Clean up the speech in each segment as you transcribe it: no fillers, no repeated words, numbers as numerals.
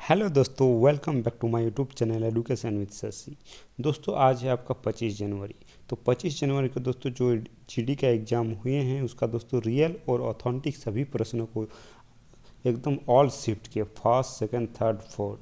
Hello दोस्तों, welcome back to my YouTube channel education with Shashi. दोस्तों आज है आपका 25 जनवरी। तो 25 जनवरी को दोस्तों जो जीडी का एग्ज़ाम हुए हैं उसका दोस्तों रियल और ऑथेंटिक सभी प्रश्नों को एकदम ऑल शिफ्ट के first second third fourth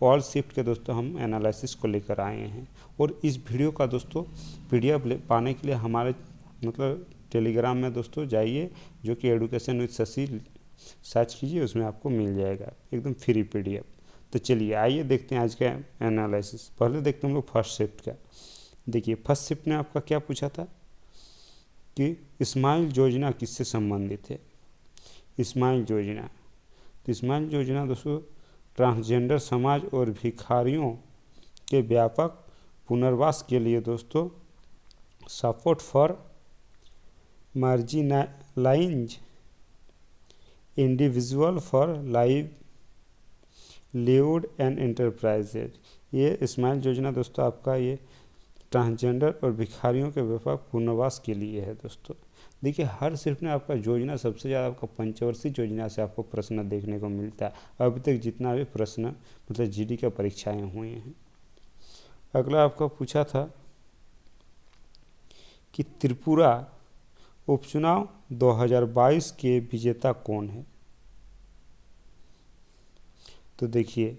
all shift के दोस्तों हम एनालिसिस को लेकर आए हैं। और इस वीडियो का दोस्तों पीडीएफ पाने के लिए हमारे टेलीग्राम में दोस्तों जाइए, जो कि एडुकेशन विद शशि सर्च कीजिए, उसमें आपको मिल जाएगा एकदम फ्री पीडीएफ। तो चलिए आइए देखते हैं आज का एनालिसिस। पहले देखते हैं हम लोग फर्स्ट शिफ्ट का। देखिए फर्स्ट शिफ्ट ने आपका क्या पूछा था कि स्माइल योजना किससे संबंधित है। स्माइल योजना, तो स्माइल योजना दोस्तों ट्रांसजेंडर समाज और भिखारियों के व्यापक पुनर्वास के लिए दोस्तों support for marginalised individual for livelihood and enterprises. ये स्माइल योजना दोस्तों आपका ये ट्रांसजेंडर और भिखारियों के व्यापक पुनर्वास के लिए है। दोस्तों देखिए हर सिर्फ ने आपका योजना सबसे ज़्यादा आपका पंचवर्षीय योजना से आपको प्रश्न देखने को मिलता है। अभी तक जितना भी प्रश्न जीडी का परीक्षाएँ हुए हैं। अगला आपका पूछा था कि त्रिपुरा उपचुनाव 2022 के विजेता कौन है। तो देखिए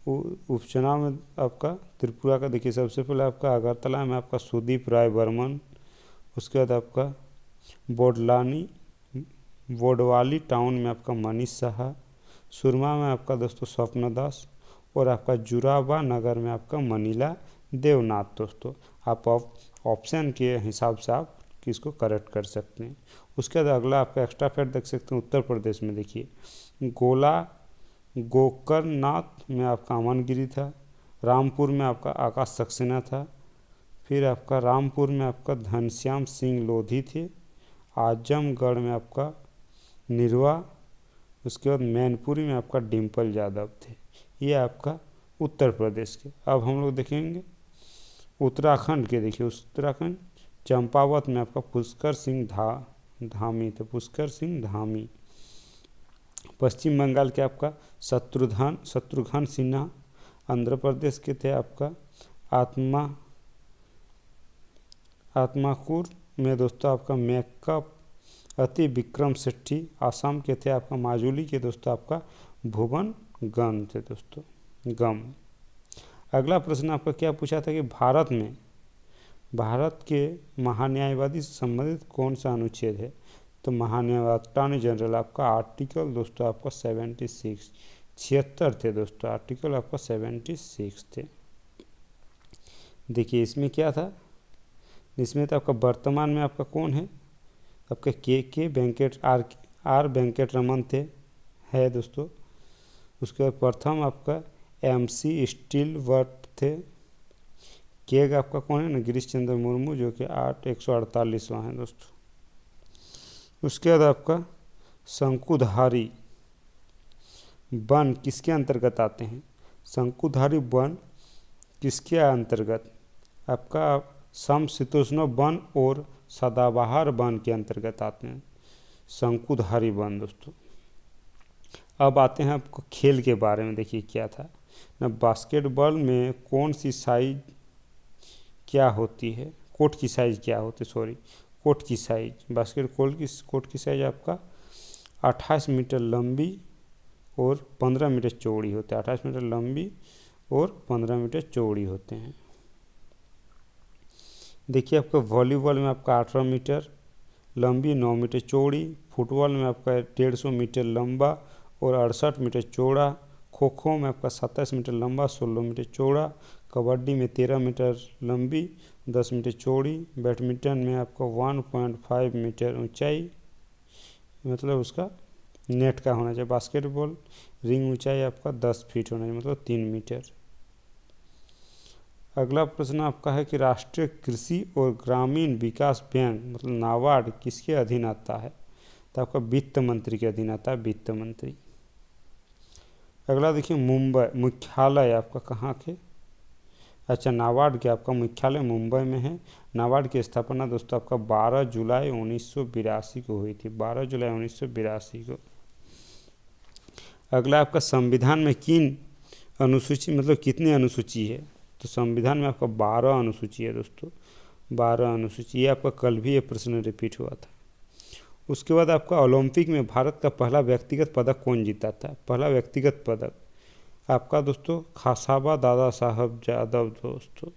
उपचुनाव में आपका त्रिपुरा का देखिए सबसे पहले आपका अगरतला में आपका सुदीप राय बर्मन, उसके बाद आपका बोडवाली टाउन में आपका मनीष साहा, सुरमा में आपका दोस्तों स्वप्न दास और आपका जुराबा नगर में आपका मनीला देवनाथ। दोस्तों आप ऑप्शन के हिसाब से आप किसको करेक्ट कर सकते हैं। उसके बाद अगला आपका एक्स्ट्रा फैक्ट देख सकते हैं। उत्तर प्रदेश में देखिए गोकर्णनाथ में आपका अमन गिरी था, रामपुर में आपका आकाश सक्सेना था, फिर आपका रामपुर में आपका घनश्याम सिंह लोधी थे, आजमगढ़ में आपका निर्वा, उसके बाद मैनपुरी में आपका डिम्पल यादव थे। ये आपका उत्तर प्रदेश के। अब हम लोग देखेंगे उत्तराखंड के। देखिए उत्तराखंड चंपावत में आपका पुष्कर सिंह धामी थे, पुष्कर सिंह धामी। पश्चिम बंगाल के आपका शत्रुघ्न सिन्हा। आंध्र प्रदेश के थे आपका आत्माकुर में दोस्तों आपका मेकअप अति विक्रम शेट्टी। आसाम के थे आपका माजुली के दोस्तों आपका भुवन गम थे दोस्तों गम। अगला प्रश्न आपका क्या पूछा था कि भारत के महान्यायवादी से संबंधित कौन सा अनुच्छेद है। तो महान्यायवादी अटॉर्नी जनरल आपका आर्टिकल दोस्तों आपका 76 थे दोस्तों, आर्टिकल आपका 76 थे। देखिए इसमें क्या था, इसमें तो आपका वर्तमान में आपका कौन है, आपका के वेंकट रमन थे है दोस्तों। उसके बाद प्रथम आपका MC स्टीलवर्थ थे। केग आपका कौन है ना, गिरीश चंद्र मुर्मू, जो कि 148वां है दोस्तों। उसके बाद आपका शंकुधारी वन किसके अंतर्गत आते हैं। शंकुधारी वन किसके अंतर्गत, आपका समशीतोष्ण वन और सदाबहार वन के अंतर्गत आते हैं शंकुधारी वन दोस्तों। अब आते हैं आपको खेल के बारे में। देखिए क्या था ना, बास्केटबॉल में कौन सी साइज क्या होती है, कोर्ट की साइज क्या होती है, कोर्ट की साइज कोर्ट की साइज आपका 28 मीटर लंबी और 15 मीटर चौड़ी होते हैं। 28 मीटर लंबी और 15 मीटर चौड़ी होते हैं। देखिए आपका वॉलीबॉल में आपका 18 मीटर लंबी 9 मीटर चौड़ी, फुटबॉल में आपका 150 मीटर लंबा और 68 मीटर चौड़ा, खो खो में आपका 27 मीटर लंबा 16 मीटर चौड़ा, कबड्डी में 13 मीटर लंबी 10 मीटर चौड़ी, बैडमिंटन में आपका 1.5 मीटर ऊंचाई उसका नेट का होना चाहिए, बास्केटबॉल रिंग ऊंचाई आपका 10 फीट होना चाहिए 3 मीटर। अगला प्रश्न आपका है कि राष्ट्रीय कृषि और ग्रामीण विकास बैंक नाबार्ड किसके अधीन आता है। तो आपका वित्त मंत्री के अधीन आता है, वित्त मंत्री। अगला देखिए मुंबई मुख्यालय आपका कहाँ के, अच्छा नाबार्ड के आपका मुख्यालय मुंबई में है। नाबार्ड की स्थापना दोस्तों आपका 12 जुलाई 1982 को हुई थी, 12 जुलाई 1982 को। अगला आपका संविधान में किन अनुसूची मतलब कितनी अनुसूची है, तो संविधान में आपका 12 अनुसूची है दोस्तों, 12 अनुसूची। ये आपका कल भी ये प्रश्न रिपीट हुआ था। उसके बाद आपका ओलंपिक में भारत का पहला व्यक्तिगत पदक कौन जीता था, पहला व्यक्तिगत पदक आपका दोस्तों खासाबा दादा साहब जादव दोस्तों,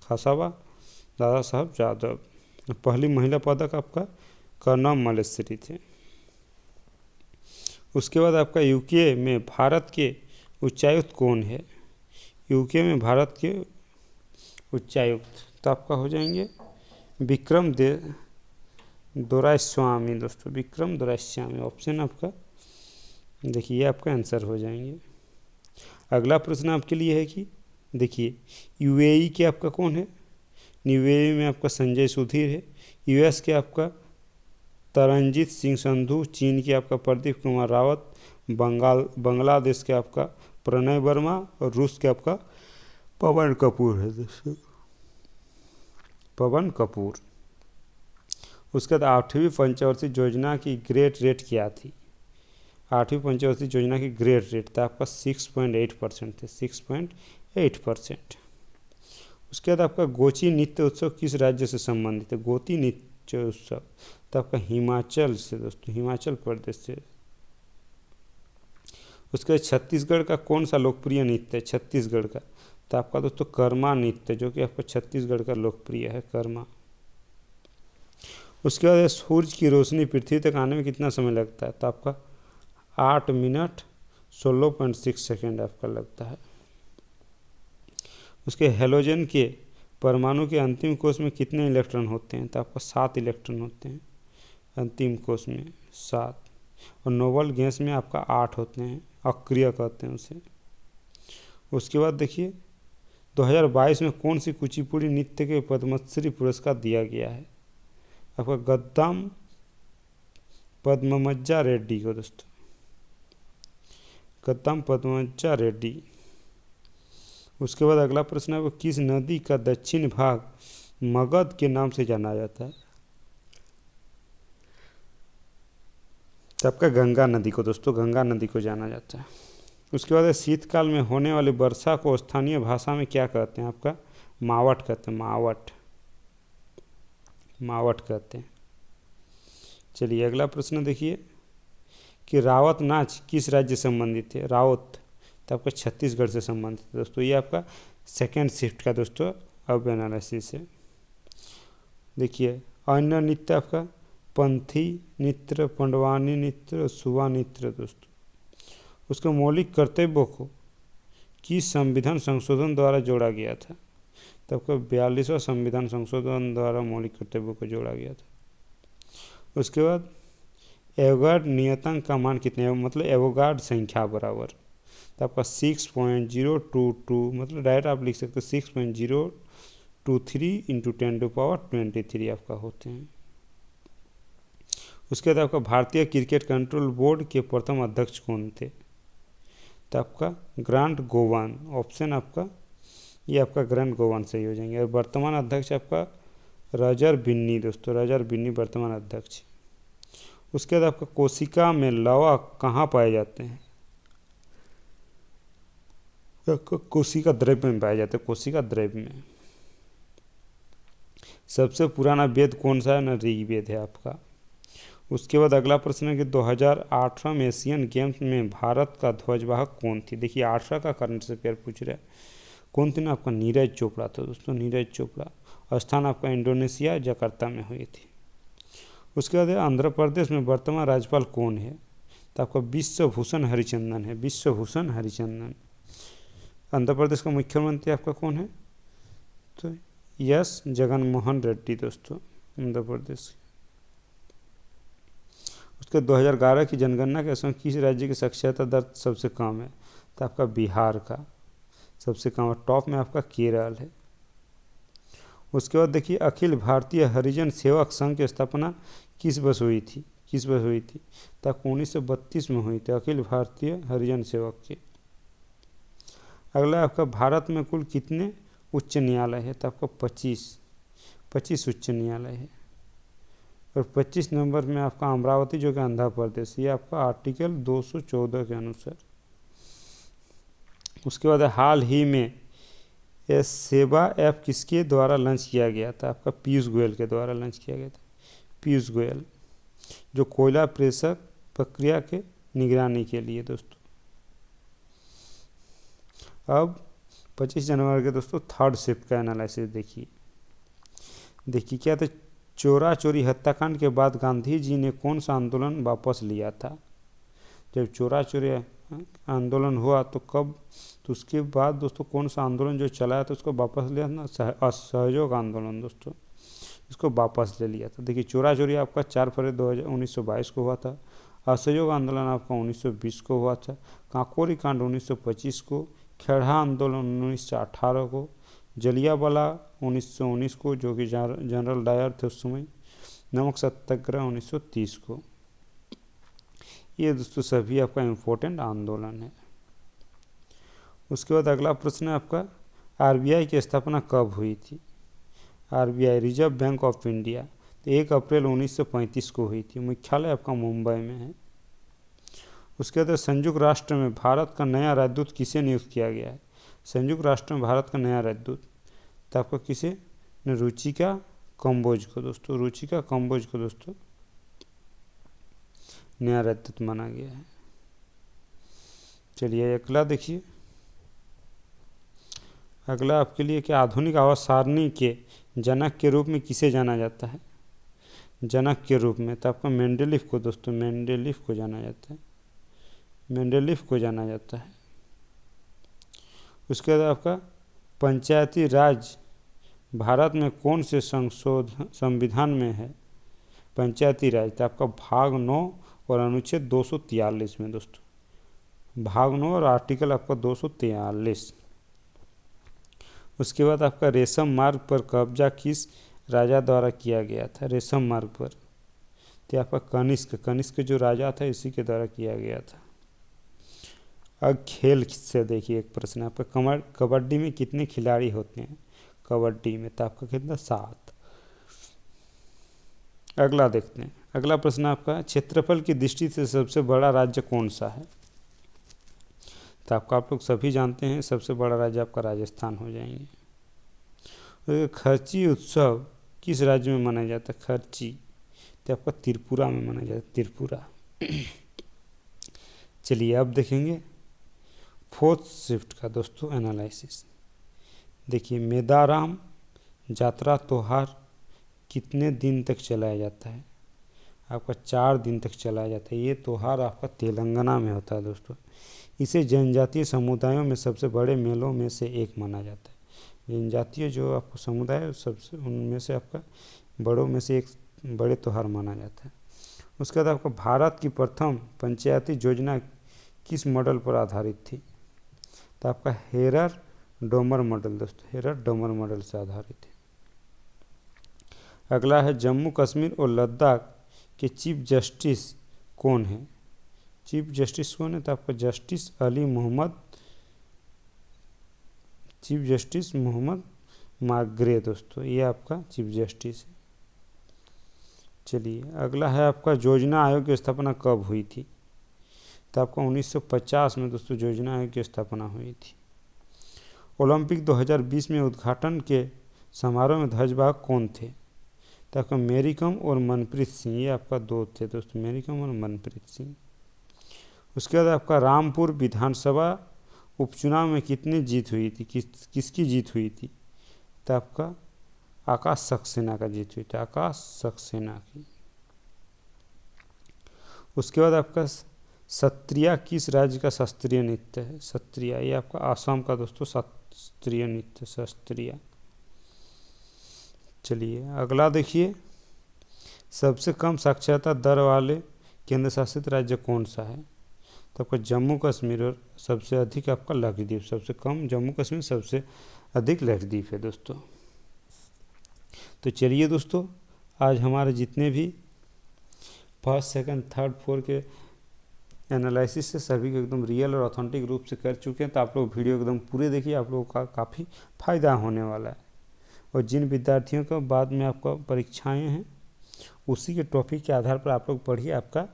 खासाबा दादा साहब जादव। पहली महिला पदक आपका कर्नम मल्लेश्वरी थे। उसके बाद आपका यूके में भारत के उच्चायुक्त कौन है, यूके में भारत के उच्चायुक्त तो आपका हो जाएंगे विक्रम दोराईस्वामी दोस्तों, विक्रम दोराईस्वामी। ऑप्शन आपका देखिए ये आपका आंसर हो जाएंगे। अगला प्रश्न आपके लिए है कि देखिए यूएई के आपका कौन है, यूएई में आपका संजय सुधीर है। यूएस के आपका तरनजीत सिंह संधू, चीन के आपका प्रदीप कुमार रावत, बांग्लादेश के आपका प्रणय वर्मा और रूस के आपका पवन कपूर है दोस्तों, पवन कपूर। उसके बाद 8वीं पंचवर्षीय योजना की ग्रेड रेट क्या थी, 8वीं पंचवर्षीय योजना की ग्रेड रेट था आपका 6.8% थे, 6.8%। उसके बाद आपका गोची नृत्य उत्सव किस राज्य से संबंधित है, गोती नृत्य उत्सव तो आपका हिमाचल से दोस्तों, हिमाचल प्रदेश से। उसके बाद छत्तीसगढ़ का कौन सा लोकप्रिय नृत्य है, छत्तीसगढ़ का तो आपका दोस्तों कर्मा नृत्य, जो कि आपका छत्तीसगढ़ का लोकप्रिय है कर्मा। उसके बाद सूरज की रोशनी पृथ्वी तक आने में कितना समय लगता है, तो आपका 8 मिनट 16.6 सेकेंड आपका लगता है। उसके हेलोजन के परमाणु के अंतिम कोश में कितने इलेक्ट्रॉन होते हैं, तो आपका 7 इलेक्ट्रॉन होते हैं अंतिम कोश में, 7। और नोबल गैस में आपका 8 होते हैं, अक्रिय कहते हैं उसे। उसके बाद देखिए 2022 में कौन सी कुचिपुड़ी नृत्य के पद्मश्री पुरस्कार दिया गया है, आपका गद्दाम पद्मजा रेड्डी को दोस्तों, गद्दाम पद्मजा रेड्डी। उसके बाद अगला प्रश्न है वो किस नदी का दक्षिण भाग मगध के नाम से जाना जाता है, तो आपका गंगा नदी को दोस्तों, गंगा नदी को जाना जाता है। उसके बाद शीतकाल में होने वाली वर्षा को स्थानीय भाषा में क्या कहते हैं, आपका मावट कहते हैं, मावट, मावट कहते हैं। चलिए अगला प्रश्न देखिए कि रावत नाच किस राज्य से संबंधित है, रावत तो आपका छत्तीसगढ़ से संबंधित है दोस्तों। ये आपका सेकेंड शिफ्ट का दोस्तों अब एनालिसिस है। देखिए अन्य नृत्य आपका पंथी नृत्य, पंडवानी नृत्य, सुबा नृत्य दोस्तों। उसके मौलिक कर्तव्यों को किस संविधान संशोधन द्वारा जोड़ा गया था, तो आपका 42वां संविधान संशोधन द्वारा मौलिक कर्तव्यों को जोड़ा गया था। उसके बाद एवोगाड नियतांक का मान कितने है, मतलब एवोगाड संख्या बराबर, तो आपका 6.022 मतलब डायरेक्ट आप लिख सकते हो 6.023 × 10⁻23 आपका होते हैं। उसके बाद आपका भारतीय क्रिकेट कंट्रोल बोर्ड के प्रथम अध्यक्ष कौन थे, तो आपका ग्रांट गोवान। ऑप्शन आपका ये आपका ग्रांट गोवान सही हो जाएंगे। और वर्तमान अध्यक्ष आपका रजर बिन्नी दोस्तों, रजर बिन्नी वर्तमान अध्यक्ष। उसके बाद आपका कोशिका में लवा कहाँ पाए जाते हैं, कोशिका द्रव्य में पाए जाते हैं, कोशिका द्रव्य में। सबसे पुराना वेद कौन सा है ना, ऋग्वेद है आपका। उसके बाद अगला प्रश्न है कि 2018 में एशियन गेम्स में भारत का ध्वजवाहक कौन थी। देखिए 18 का करंट अफेयर पूछ रहा है, कौन थी ना, आपका नीरज चोपड़ा था दोस्तों, नीरज चोपड़ा। स्थान आपका इंडोनेशिया जकार्ता में हुई थी। उसके बाद आंध्र प्रदेश में वर्तमान राज्यपाल कौन है, तो आपका विश्वभूषण हरिचंदन है, विश्वभूषण हरिचंदन। आंध्र प्रदेश का मुख्यमंत्री आपका कौन है, तो एस जगनमोहन रेड्डी दोस्तों, आंध्र प्रदेश। उसके 2011 की जनगणना के समय किस राज्य की साक्षरता दर सबसे कम है, तो आपका बिहार का सबसे कम है, टॉप में आपका केरल है। उसके बाद देखिए अखिल भारतीय हरिजन सेवक संघ की स्थापना किस वर्ष हुई थी, किस वर्ष हुई थी, तो आपको 1932 में हुई थी, अखिल भारतीय हरिजन सेवक के। अगला आपका भारत में कुल कितने उच्च न्यायालय है, तो आपका 25 उच्च न्यायालय है। और 25 नंबर में आपका अमरावती जो कि आंध्र प्रदेश, ये आपका आर्टिकल 214 के अनुसार उसके बाद हाल ही में ये सेवा ऐप किसके द्वारा लॉन्च किया गया था? आपका पीयूष गोयल के द्वारा लॉन्च किया गया था। पीयूष गोयल, जो कोयला प्रेशर प्रक्रिया के निगरानी के लिए दोस्तों। अब 25 जनवरी के दोस्तों थर्ड शिफ्ट का एनालिसिस देखिए क्या था। चोरा चोरी हत्याकांड के बाद गांधी जी ने कौन सा आंदोलन वापस लिया था? जब चोरा चोरी आंदोलन हुआ तो कब, तो उसके बाद दोस्तों कौन सा आंदोलन जो चलाया था उसको वापस लिया ना? असहयोग आंदोलन दोस्तों, इसको वापस ले लिया था। देखिए चोरा चोरी आपका 4 फरवरी 1922 को हुआ था। असहयोग आंदोलन आपका 1920 को हुआ था। काकोरी कांड 1925 को। खेड़ा आंदोलन 1918 को। जलियांवाला 1919 को, जो कि जनरल डायर थे उस समय। नमक सत्याग्रह 1930 को। ये दोस्तों सभी आपका इम्पोर्टेंट आंदोलन है। उसके बाद अगला प्रश्न है आपका, आरबीआई की स्थापना कब हुई थी? RBI reserve bank of India, तो 1 अप्रैल 1935 को हुई थी। मुख्यालय आपका मुंबई में है। उसके बाद संयुक्त राष्ट्र में भारत का नया राजदूत किसे नियुक्त किया गया है? संयुक्त राष्ट्र में भारत का नया राजदूत, तो आपको किसे? रुचिका कंबोज को दोस्तों। रुचिका कंबोज को दोस्तों नया राजदूत माना गया है। चलिए अगला देखिए, अगला आपके लिए कि आधुनिक आवाज सारणी के जनक के रूप में किसे जाना जाता है? जनक के रूप में तो आपका मेंडेलीफ को दोस्तों, मेंडेलीफ को जाना जाता है। मेंडेलीफ को जाना जाता है। उसके बाद आपका पंचायती राज भारत में कौन से संविधान में है? पंचायती राज, तो आपका भाग 9 और अनुच्छेद 243 में दोस्तों। भाग 9 और आर्टिकल आपका 243। उसके बाद आपका रेशम मार्ग पर कब्जा किस राजा द्वारा किया गया था? रेशम मार्ग पर, तो आपका कनिष्क जो राजा था इसी के द्वारा किया गया था। अब खेल से देखिए एक प्रश्न आपका, कबड्डी में कितने खिलाड़ी होते हैं? कबड्डी में तो आपका कितना? 7। अगला देखते हैं, अगला प्रश्न आपका, क्षेत्रफल की दृष्टि से सबसे बड़ा राज्य कौन सा है? तो आपका आप लोग सभी जानते हैं सबसे बड़ा राज्य आपका राजस्थान हो जाएंगे। खर्ची उत्सव किस राज्य में मनाया जाता है? खर्ची, तो आपका त्रिपुरा में मनाया जाता है, त्रिपुरा। चलिए अब देखेंगे फोर्थ शिफ्ट का दोस्तों एनालिसिस। देखिए मेदाराम जात्रा त्योहार कितने दिन तक चलाया जाता है? आपका 4 दिन तक चलाया जाता है। ये त्यौहार आपका तेलंगाना में होता है दोस्तों। इसे जनजातीय समुदायों में सबसे बड़े मेलों में से एक माना जाता है। जनजातीय जो आपको समुदाय सबसे, उनमें से आपका बड़ों में से एक बड़े त्यौहार माना जाता है। उसके बाद आपका भारत की प्रथम पंचायती योजना किस मॉडल पर आधारित थी? तो आपका हेरर डोमर मॉडल दोस्तों, हेरर डोमर मॉडल से आधारित है। अगला है जम्मू कश्मीर और लद्दाख के चीफ जस्टिस कौन है? चीफ जस्टिस कौन है? तो आपका चीफ जस्टिस मोहम्मद माग्रे दोस्तों, ये आपका चीफ जस्टिस है। चलिए अगला है आपका योजना आयोग की स्थापना कब हुई थी? तो आपका 1950 में दोस्तों योजना आयोग की स्थापना हुई थी। ओलंपिक 2020 में उद्घाटन के समारोह में ध्वजवाहक कौन थे? तो आपका मेरी कॉम और मनप्रीत सिंह, ये आपका 2 थे दोस्तों, मेरी कॉम और मनप्रीत सिंह। उसके बाद आपका रामपुर विधानसभा उपचुनाव में कितनी जीत हुई थी? किसकी जीत हुई थी? तो आपका आकाश सक्सेना का जीत हुई थी, आकाश सक्सेना की। उसके बाद आपका सत्रिया किस राज्य का शास्त्रीय नृत्य है? सत्रिया, ये आपका आसाम का दोस्तों शास्त्रीय नृत्य सत्रिया। चलिए अगला देखिए, सबसे कम साक्षरता दर वाले केंद्र शासित राज्य कौन सा है? तो आपका जम्मू कश्मीर, और सबसे अधिक आपका लक्षद्वीप। सबसे कम जम्मू कश्मीर, सबसे अधिक लक्षद्वीप है दोस्तों। तो चलिए दोस्तों, आज हमारे जितने भी फर्स्ट सेकंड थर्ड फोर्थ के एनालिसिस से सभी को एकदम रियल और ऑथेंटिक रूप से कर चुके हैं। तो आप लोग वीडियो एकदम पूरे देखिए, आप लोगों का काफ़ी फ़ायदा होने वाला है। और जिन विद्यार्थियों को बाद में आपका परीक्षाएं हैं, उसी के टॉपिक के आधार पर आप लोग पढ़िए, आपका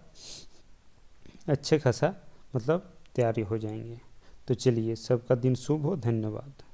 अच्छे खासा मतलब तैयारी हो जाएंगे। तो चलिए, सबका दिन शुभ हो। धन्यवाद।